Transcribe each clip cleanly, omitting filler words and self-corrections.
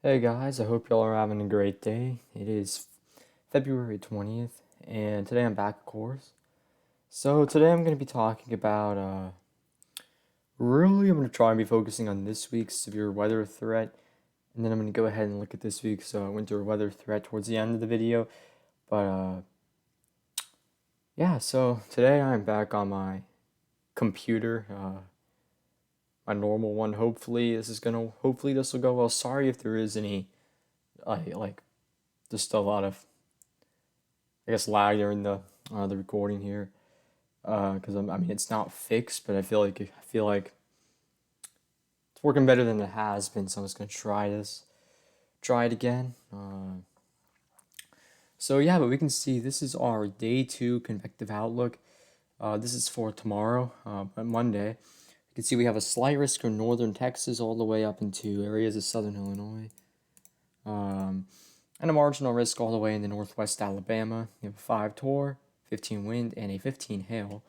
Hey guys, I hope y'all are having a great day. It is February 20th, and today I'm back, of course. So, today I'm going to be talking about, I'm going to try and be focusing on this week's severe weather threat, and then I'm going to go ahead and look at this week's winter weather threat towards the end of the video. But, yeah, so today I'm back on my computer, my normal one. Hopefully this will go well. Sorry if there is any, like, just a lot of I guess lag during the recording here because I mean it's not fixed, but I feel like it's working better than it has been. So I'm just gonna try it again. So yeah, but we can see this is our day two convective outlook. This is for tomorrow, Monday. You can see we have a slight risk in northern Texas all the way up into areas of southern Illinois. And a marginal risk all the way into northwest Alabama. You have a 5 tor, 15 wind, and a 15 hail.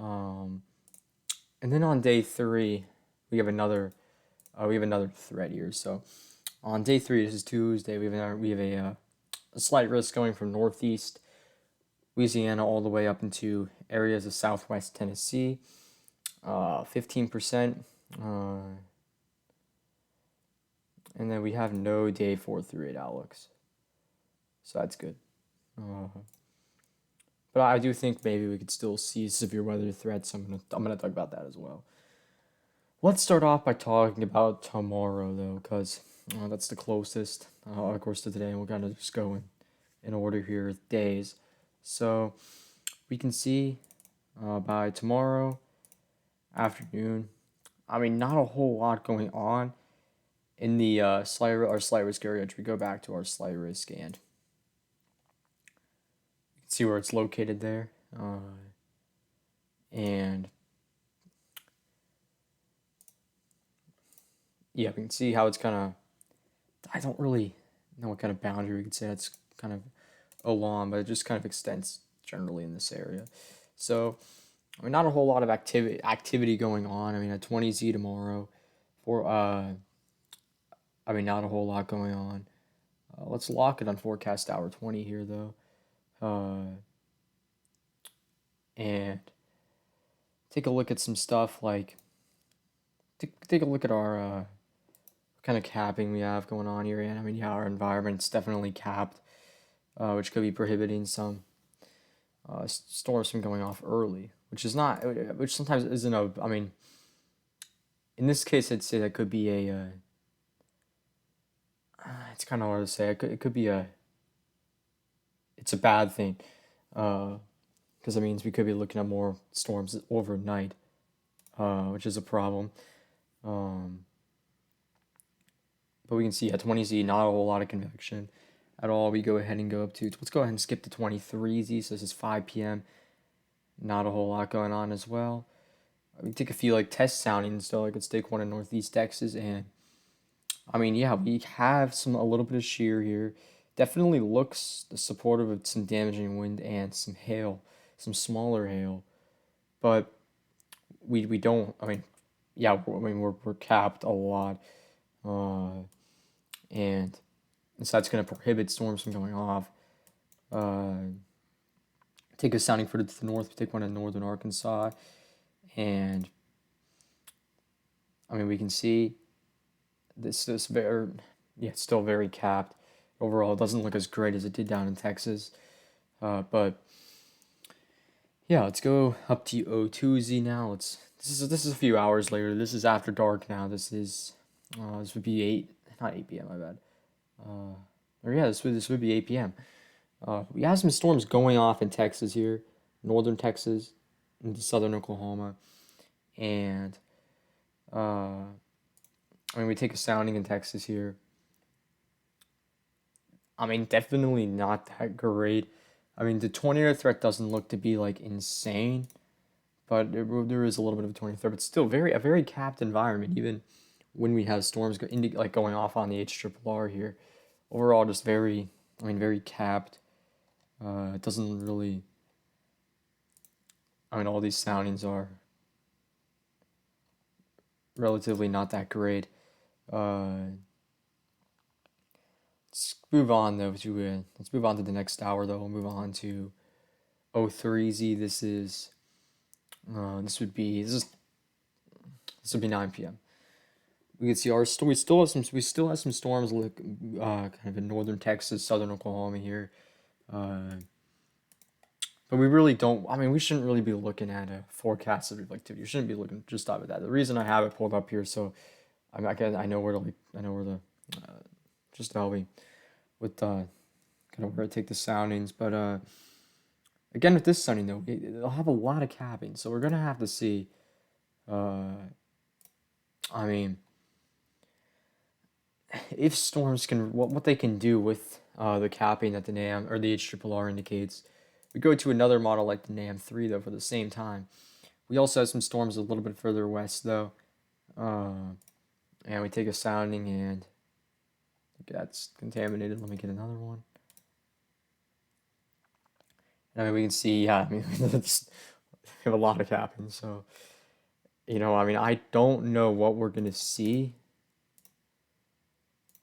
Um, and then on day three, we have another threat here. So on day three, this is Tuesday. We have a slight risk going from northeast Louisiana all the way up into areas of southwest Tennessee. 15%. And then we have no day 4 through 8 outlooks. So that's good. But I do think maybe we could still see severe weather threats. I'm gonna talk about that as well. Let's start off by talking about tomorrow though, because that's the closest, of course, to today. And we're gonna just go in order here with days. So we can see by tomorrow afternoon. I mean, not a whole lot going on in the slight risk area. If we go back to our slight risk and you can see where it's located there, and yeah, we can see how it's kind of. I don't really know what kind of boundary we could say it's kind of along, but it just kind of extends generally in this area. So, I mean, not a whole lot of activity going on. I mean, a 20Z tomorrow, for I mean, not a whole lot going on. Let's lock it on forecast hour 20 here though, and take a look at some stuff like take a look at our kind of capping we have going on here. And I mean, yeah, our environment's definitely capped, which could be prohibiting some storms from going off early, which sometimes isn't a. I mean, in this case, I'd say that could be a. It's kind of hard to say. It could be a. It's a bad thing, because it means we could be looking at more storms overnight, which is a problem. Um, but we can see at 20Z, not a whole lot of convection at all. We go ahead and go up to. Let's go ahead and skip to 23Z. So this is 5 p.m. Not a whole lot going on as well. We take a few like test soundings though. Like let's take one in Northeast Texas, and I mean, yeah, we have a little bit of shear here. Definitely looks supportive of some damaging wind and some hail, some smaller hail, but we don't. I mean, yeah, we're capped a lot, uh, and so that's going to prohibit storms from going off. Uh, take a sounding further to the north. We take one in northern Arkansas, and I mean we can see this very, yeah, it's still very capped. Overall, it doesn't look as great as it did down in Texas. But yeah, let's go up to O2Z now. This is a few hours later. This is after dark now. This would be 8, not 8 p.m. My bad. Or yeah, this would be 8 p.m. We have some storms going off in Texas here, northern Texas, into southern Oklahoma, and I mean we take a sounding in Texas here. I mean, definitely not that great. I mean, the 20-year threat doesn't look to be like insane, but there is a little bit of a 20 threat, but still a very capped environment. Even when we have storms like going off on the HRRR here, overall just very capped. It doesn't really. I mean, all these soundings are relatively not that great. Uh, move on though to let's move on to the next hour though. We'll move on to 03Z. This would be 9 p.m. We can see we still have some storms like kind of in northern Texas, southern Oklahoma here. Uh, but we really don't. I mean, we shouldn't really be looking at a forecast of reflectivity. You shouldn't be looking just out of that. The reason I have it pulled up here, so I know where to I know where the just to help me with kind of where to take the soundings. But again, with this sounding though, it'll have a lot of capping, so we're gonna have to see. Uh, I mean, if storms can what they can do with the capping that the NAM or the HRRR indicates. We go to another model like the NAM3 though for the same time. We also have some storms a little bit further west though. And we take a sounding and that's contaminated. Let me get another one. I mean, we can see, yeah, I mean, we have a lot of capping. So, I mean, I don't know what we're going to see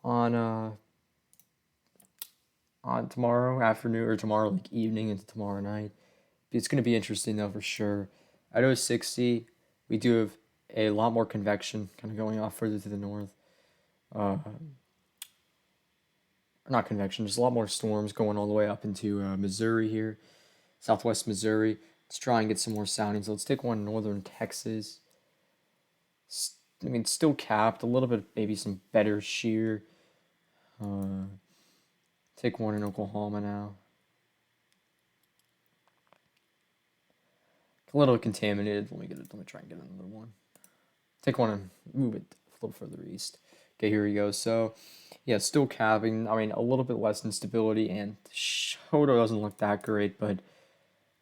on tomorrow afternoon or tomorrow like evening into tomorrow night. It's going to be interesting though for sure. At 060, we do have a lot more convection kind of going off further to the north. Not convection, just a lot more storms going all the way up into Missouri here, southwest Missouri. Let's try and get some more soundings. Let's take one in northern Texas. I mean, still capped, a little bit, maybe some better shear. Take one in Oklahoma now. A little contaminated. Let me try and get another one. Take one and move it a little further east. Okay, here we go. So, yeah, still calving. I mean, a little bit less instability, and Shoto doesn't look that great, but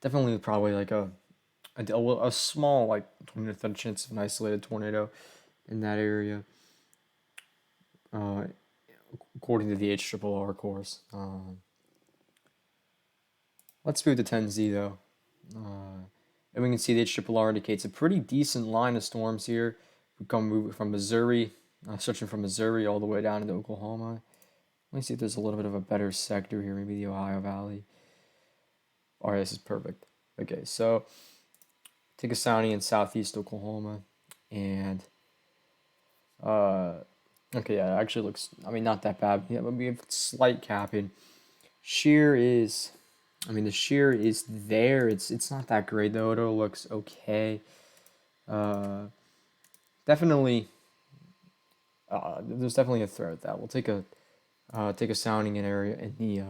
definitely probably like a small, like 20% chance of an isolated tornado in that area, according to the HRRR course. Let's move to 10Z, though. And we can see the HRRR indicates a pretty decent line of storms here. We come move from Missouri, stretching from Missouri all the way down into Oklahoma. Let me see if there's a little bit of a better sector here, maybe the Ohio Valley. All right, this is perfect. Okay, so take a sounding in southeast Oklahoma, and okay, yeah, it actually looks, I mean, not that bad. Yeah, but we have slight capping. Shear is, I mean, the shear is there. It's not that great though. It looks okay. Definitely, there's definitely a threat with that. We'll take a sounding in area in the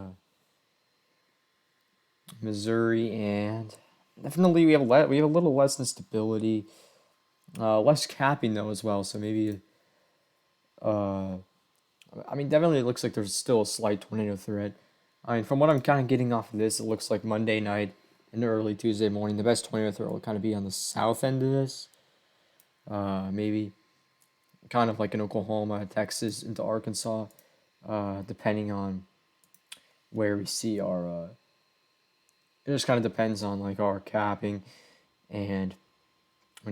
Missouri, and definitely we have a little less instability, less capping though as well. So maybe, I mean, definitely it looks like there's still a slight tornado threat. I mean, from what I'm kind of getting off of this, it looks like Monday night and early Tuesday morning, the best tornado threat will kind of be on the south end of this. Maybe kind of like in Oklahoma, Texas, into Arkansas, depending on where we see our. It just kind of depends on like our capping, and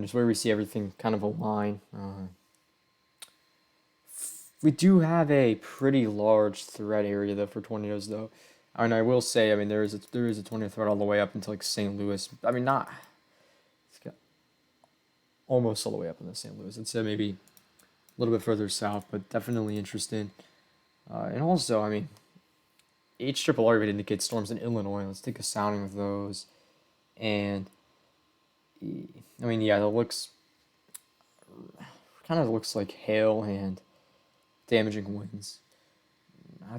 just where we see everything kind of align. We do have a pretty large threat area though for tornadoes though. And I will say, I mean, there is a tornado threat all the way up into like St. Louis. I mean, not almost all the way up into St. Louis. I'd say maybe a little bit further south, but definitely interesting. And also, I mean, HRRR would indicate storms in Illinois. Let's take a sounding of those. And I mean, yeah, it looks kind of looks like hail and damaging winds.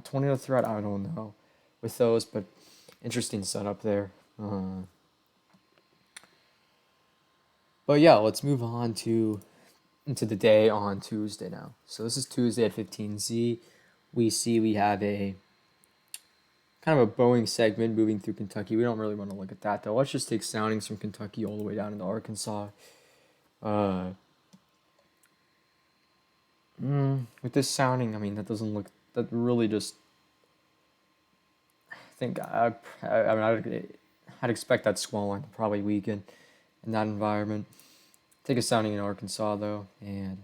Tornado threat, I don't know with those, but interesting setup there. But yeah, let's move on into the day on Tuesday now. So this is Tuesday at 15Z. We have a kind of a Boeing segment moving through Kentucky. We don't really want to look at that though. Let's just take soundings from Kentucky all the way down into Arkansas. With this sounding, I mean, that really just, I think, I'd expect that squall line to probably weaken in that environment. Take a sounding in Arkansas, though, and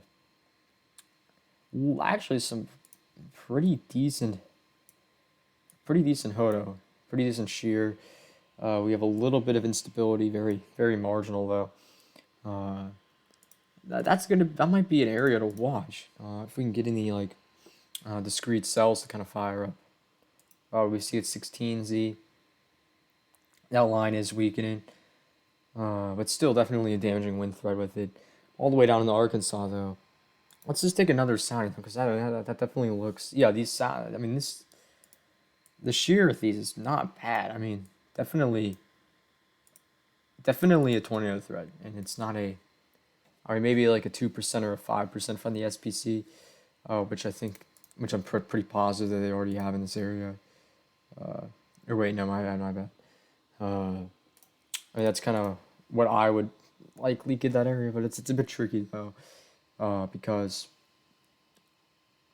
actually some pretty decent pretty decent Hodo, pretty decent shear. We have a little bit of instability, very very marginal though. Uh, that might be an area to watch if we can get any like discrete cells to kind of fire up. We see it's 16Z. That line is weakening, but still definitely a damaging wind thread with it. All the way down in the Arkansas though. Let's just take another sounding because that definitely looks, yeah, these sound. I mean this the shear with these is not bad. I mean definitely a tornado thread, and it's not a, I mean maybe like a 2% or a 5% from the SPC, which I think, which I'm pretty positive that they already have in this area. Or wait, no, my bad, my bad. I mean that's kind of what I would likely get that area, but it's a bit tricky though, because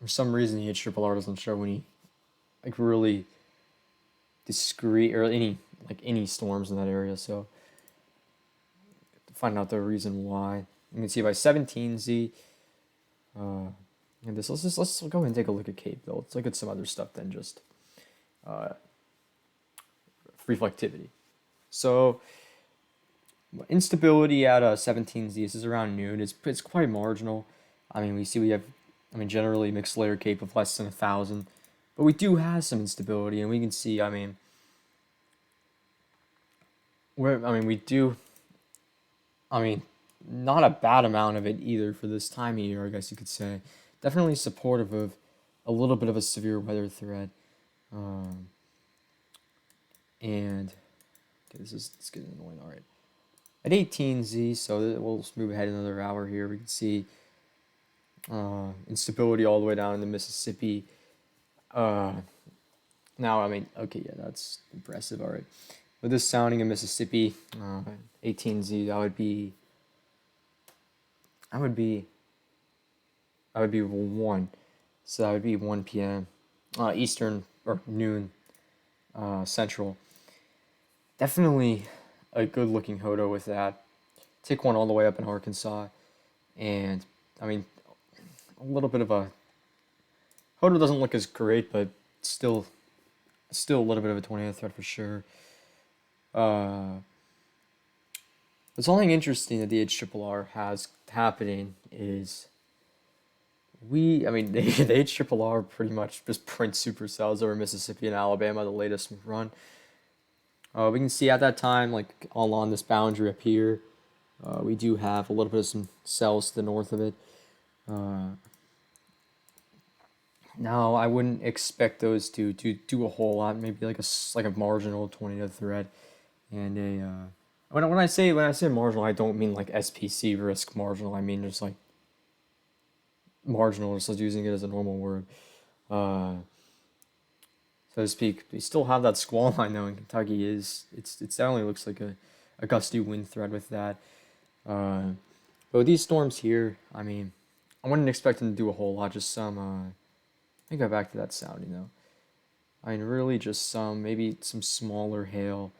for some reason the HRRR doesn't show any like really discrete or any storms in that area. So to find out the reason why, you can see by 17Z. And let's go ahead and take a look at Cape though. Let's look at some other stuff than just reflectivity. So instability at 17Z. This is around noon. It's quite marginal. I mean we have, I mean generally mixed layer Cape of less than 1,000, but we do have some instability, and we can see. I mean we do. I mean, not a bad amount of it either for this time of year, I guess you could say. Definitely supportive of a little bit of a severe weather threat. And okay, it's getting annoying. All right, at 18Z, so we'll just move ahead another hour here. We can see instability all the way down in the Mississippi. Now, I mean, okay, yeah, that's impressive. All right. With this sounding in Mississippi, 18Z, that would be 1. So that would be 1 p.m. Eastern or noon Central. Definitely a good looking Hodo with that. Take one all the way up in Arkansas. And I mean, a little bit of a Hodo doesn't look as great, but still a little bit of a tornado threat for sure. Something interesting that the HRRR has happening is I mean, the HRRR pretty much just print supercells over Mississippi and Alabama, the latest run. We can see at that time, like along this boundary up here, we do have a little bit of some cells to the north of it. Now, I wouldn't expect those to do a whole lot. Maybe like a marginal tornado thread, and when I say marginal, I don't mean like SPC risk marginal. I mean just like marginal, just using it as a normal word, so to speak. We still have that squall line though in Kentucky. It definitely looks like a gusty wind thread with that. But with these storms here, I mean, I wouldn't expect them to do a whole lot. Just some. Let me go back to that sounding though. I mean, really just maybe some smaller hail,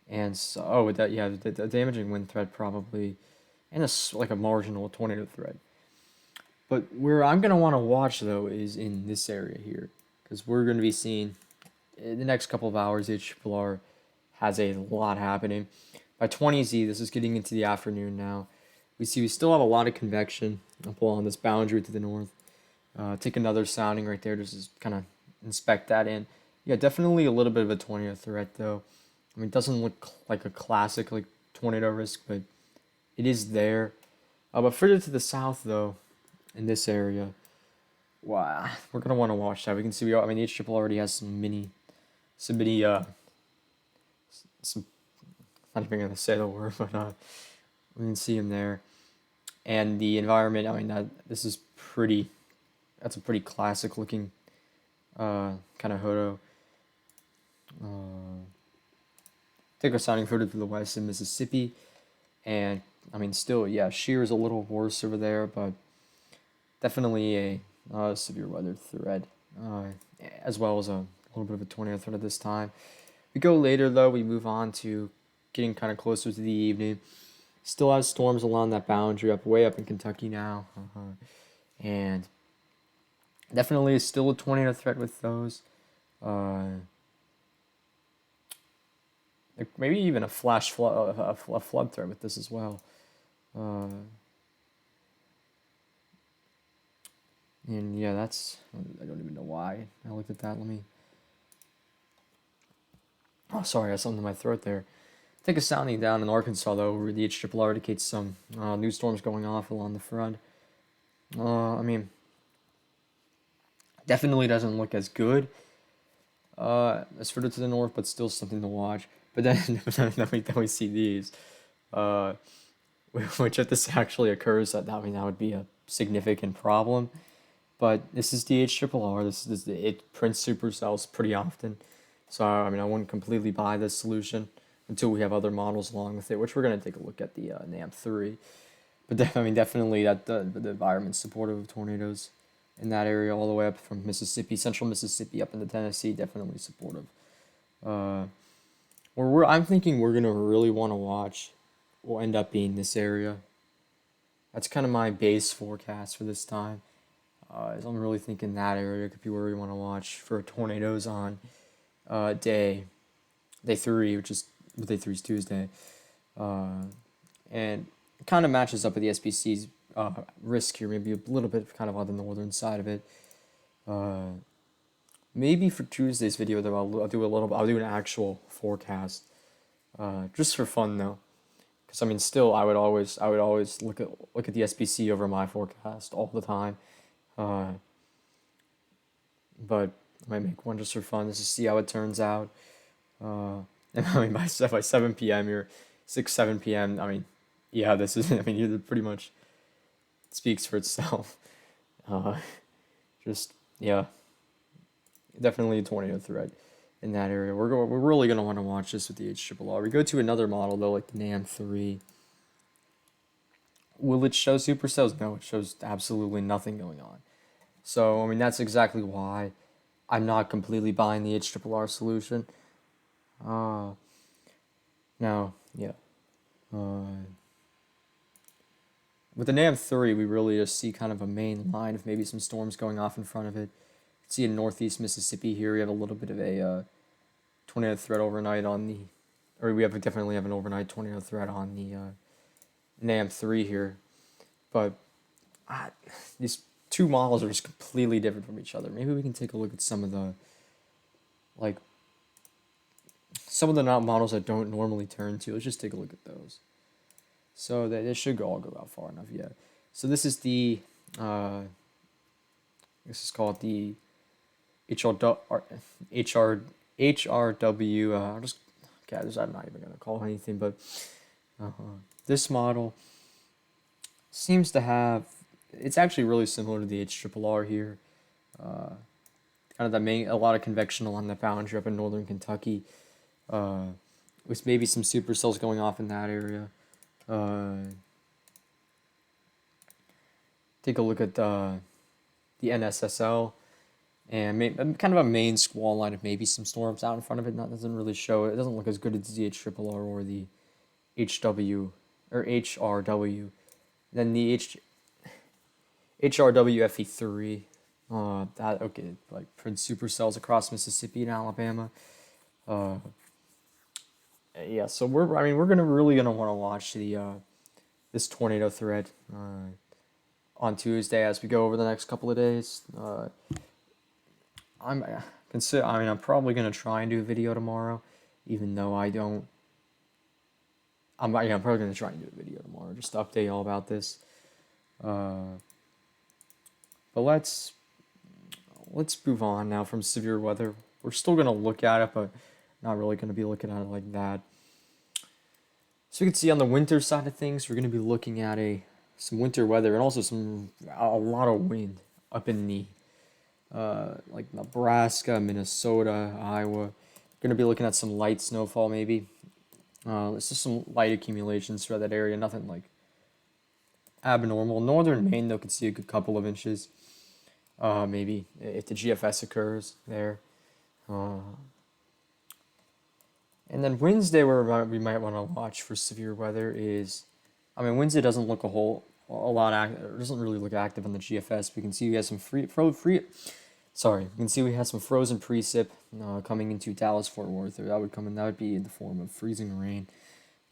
and with that, yeah, the damaging wind thread probably, and like a marginal tornado thread. But where I'm gonna want to watch though is in this area here, because we're gonna be seeing in the next couple of hours. HRRR has a lot happening. By 20Z, this is getting into the afternoon now. We still have a lot of convection up along this boundary to the north. Take another sounding right there, just kind of inspect that in. Yeah, definitely a little bit of a tornado threat though. I mean, it doesn't look like a classic like tornado risk, but it is there. But further to the south though, in this area, wow, we're gonna want to watch that. We can see I mean, the HRRR already has some not even gonna say the word, but we can see them there, and the environment. I mean, that's a pretty classic looking kind of Hodo. Take a sounding further to the west in Mississippi, and I mean, still, yeah, shear is a little worse over there, but definitely a severe weather threat, as well as a little bit of a tornado threat at this time. We go later though. We move on to getting kind of closer to the evening. Still has storms along that boundary way up in Kentucky now, and definitely is still a tornado threat with those. like maybe even a flash flood, a flood threat with this as well. Uh, and yeah, that's, I don't even know why I looked at that. Let me, oh, sorry, I have something in my throat there. Take a sounding down in Arkansas, though, where the HRRR indicates some new storms going off along the front. I mean, definitely doesn't look as good as further to the north, but still something to watch. But then, then we see these, uh, which if this actually occurs, I mean, that would be a significant problem. But this is the HRRR. It prints supercells pretty often, so I mean, I wouldn't completely buy this solution until we have other models along with it, which we're gonna take a look at the NAM3. But I mean, definitely that the environment's supportive of tornadoes in that area, all the way up from Mississippi, central Mississippi, up into Tennessee. Definitely supportive. Uh, I'm thinking we're gonna really want to watch will end up being this area. That's kind of my base forecast for this time. Is I'm really thinking that area could be where we want to watch for tornadoes on day 3, which is day 3 is Tuesday, and it kind of matches up with the SPC's risk here. Maybe a little bit kind of on the northern side of it. Maybe for Tuesday's video though, I'll do an actual forecast, just for fun though. Because I mean, still, I would always look at the SPC over my forecast all the time. But I might make one just for fun, just to see how it turns out. And I mean, by 7 p.m. here, 7 p.m. I mean, yeah, this is. I mean, it pretty much speaks for itself. Uh, just yeah, definitely a tornado threat in that area. We're really gonna want to watch this with the HRRR. We go to another model though, like the NAM3. Will it show supercells? No, it shows absolutely nothing going on. So I mean, that's exactly why I'm not completely buying the HRRR solution. Now, yeah. With the NAM3, we really just see kind of a main line of maybe some storms going off in front of it. See in northeast Mississippi here, we have a little bit of a tornado threat overnight on the, or we definitely have an overnight tornado threat on the NAM3 here. But these two models are just completely different from each other. Maybe we can take a look at some of the, like, some of the models I don't normally turn to. Let's just take a look at those. So they should all go out far enough, yeah. So this is the, this is called the HRW, I'll just, okay, I'm not even going to call it anything, but this model seems to have, it's actually really similar to the HRRR here. Kind of a lot of convection along the boundary up in northern Kentucky, with maybe some supercells going off in that area. Take a look at the NSSL, and kind of a main squall line of maybe some storms out in front of it. That doesn't really show it. It doesn't look as good as the HRRR or the HW or HRW. Then the HRW FE3. That okay, like Prince supercells across Mississippi and Alabama. Yeah, so we're really gonna want to watch the this tornado threat on Tuesday as we go over the next couple of days. I'm probably gonna try and do a video tomorrow, even though I don't. I'm probably gonna try and do a video tomorrow just to update all about this. But let's move on now from severe weather. We're still gonna look at it, but not really gonna be looking at it like that. So you can see on the winter side of things, we're gonna be looking at some winter weather and also a lot of wind up in the like Nebraska, Minnesota, Iowa. Gonna be looking at some light snowfall maybe. It's just some light accumulations throughout that area. Nothing like abnormal. Northern Maine though could see a good couple of inches. Maybe if the GFS occurs there. And then Wednesday, where we might want to watch for severe weather is, I mean, Wednesday doesn't look doesn't really look active on the GFS. We can see we have some Sorry, you can see we have some frozen precip coming into Dallas Fort Worth. Or that would be in the form of freezing rain.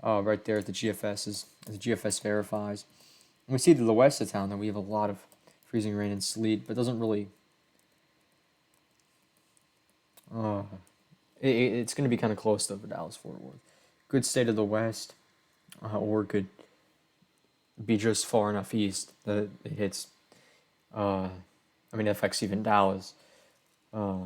Right there at the GFS as the GFS verifies. And we see to the west of town that we have a lot of freezing rain and sleet, but doesn't really. Uh, it's going to be kind of close though for Dallas Fort Worth. Good state of the west, or could be just far enough east that it hits. It affects even Dallas. Uh,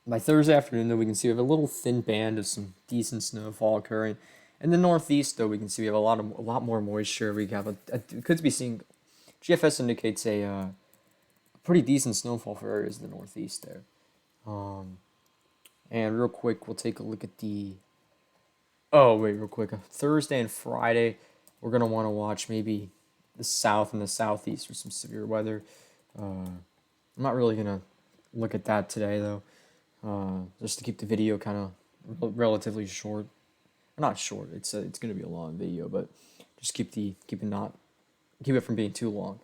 by Thursday afternoon, though, we can see we have a little thin band of some decent snowfall occurring. In the northeast, though, we can see we have a lot more moisture. We have we could be seeing. GFS indicates a pretty decent snowfall for areas in the northeast there. And real quick, we'll take a look at the. Oh wait, real quick. Thursday and Friday, we're gonna want to watch maybe the south and the southeast for some severe weather. I'm not really gonna look at that today though, just to keep the video kind of relatively short. Not short. It's gonna be a long video, but just keep it from being too long.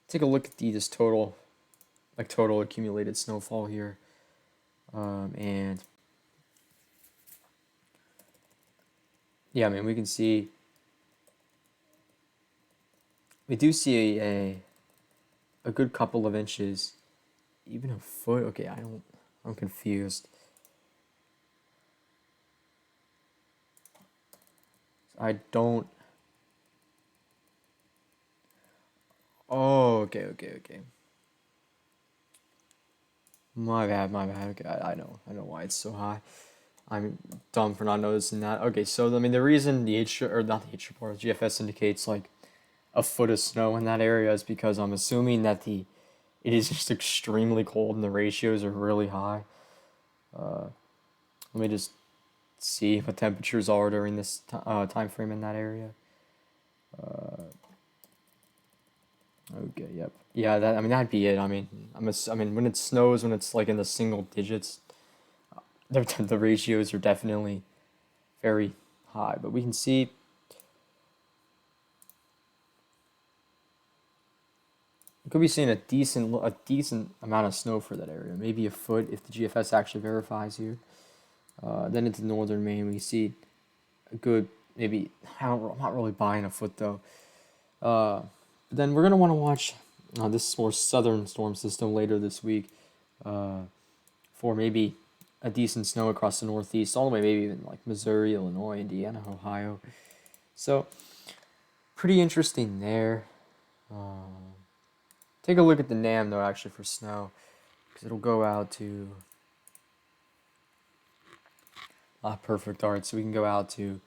Take a look at this total accumulated snowfall here, and yeah, we can see we do see a good couple of inches, even a foot. Okay, I'm confused. I don't. Oh, okay. My bad. Okay, I know why it's so high. I'm dumb for not noticing that. Okay, so the reason the or not the H report, GFS indicates like a foot of snow in that area is because I'm assuming that it is just extremely cold and the ratios are really high. Let me just see what temperatures are during this time frame in that area. Okay, yep. Yeah, that'd be it. When it snows, when it's like in the single digits, the ratios are definitely very high. But we can see we could be seeing a decent amount of snow for that area, maybe a foot if the GFS actually verifies here. Then into northern Maine, we see a good maybe. I'm not really buying a foot though. Then we're gonna want to watch this more southern storm system later this week, for maybe a decent snow across the northeast, all the way maybe even like Missouri, Illinois, Indiana, Ohio. So pretty interesting there. Take a look at the NAM though, actually, for snow, because it'll go out to. Perfect. All right, so we can go out to.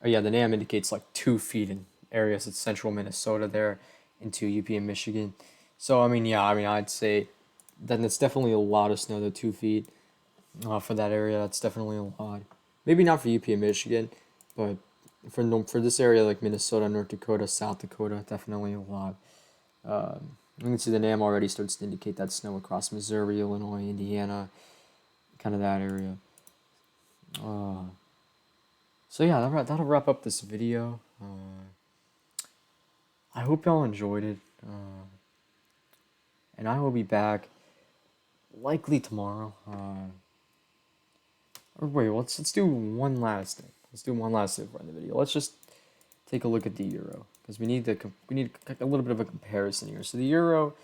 Oh yeah, the NAM indicates like 2 feet in areas of central Minnesota there, into UP and Michigan. So I'd say then it's definitely a lot of snow. The 2 feet for that area, that's definitely a lot. Maybe not for UP and Michigan, but for this area like Minnesota, North Dakota, South Dakota, definitely a lot. You can see the NAM already starts to indicate that snow across Missouri, Illinois, Indiana, kind of that area. So yeah, that'll wrap up this video. I hope y'all enjoyed it, and I will be back likely tomorrow. Or wait, let's do one last thing. Let's do one last thing for the video. Let's just take a look at the euro, because we need a little bit of a comparison here. So the euro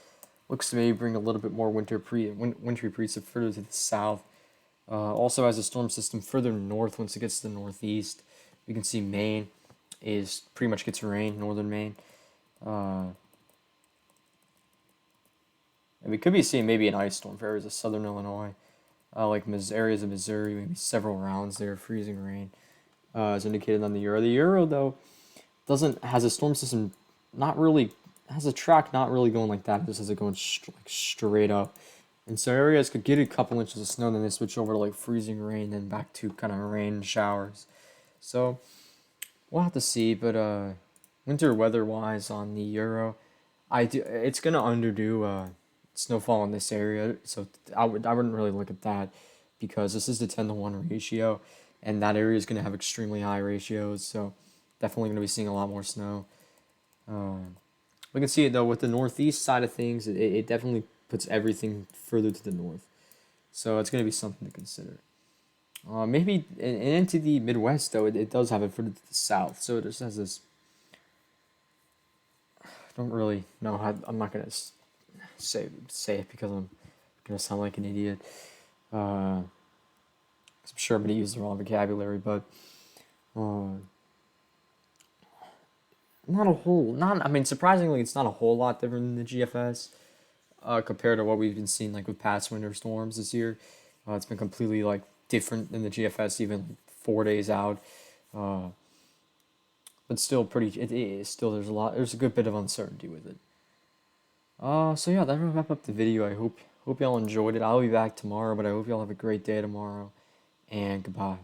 looks to maybe bring a little bit more wintry precip further to the south. Also has a storm system further north. Once it gets to the northeast, we can see Maine pretty much gets rain, northern Maine. And we could be seeing maybe an ice storm for areas of southern Illinois, like areas of Missouri, maybe several rounds there, freezing rain, as indicated on the euro. The euro though has a storm system, has a track not really going like that. It just has it going straight up. And so areas could get a couple inches of snow, then they switch over to like freezing rain, then back to kind of rain showers. So we'll have to see. But winter weather wise on the euro, it's gonna underdo snowfall in this area. So I wouldn't really look at that, because this is the 10-to-1 ratio, and that area is gonna have extremely high ratios. So definitely gonna be seeing a lot more snow. We can see it though with the northeast side of things. It definitely puts everything further to the north, so it's going to be something to consider. Maybe and into the Midwest though, it does have it further to the south, so it just has this. I don't really know how. I'm not gonna say it because I'm gonna sound like an idiot. Uh, 'Cause I'm sure I'm gonna use the wrong vocabulary, but uh, not a whole. Not I mean, surprisingly, it's not a whole lot different than the GFS. Compared to what we've been seeing like with past winter storms this year. It's been completely like different than the GFS, even 4 days out. Uh, but still pretty. It is still there's a lot. There's a good bit of uncertainty with it. So yeah, that'll wrap up the video. I hope y'all enjoyed it. I'll be back tomorrow, but I hope y'all have a great day tomorrow. And goodbye.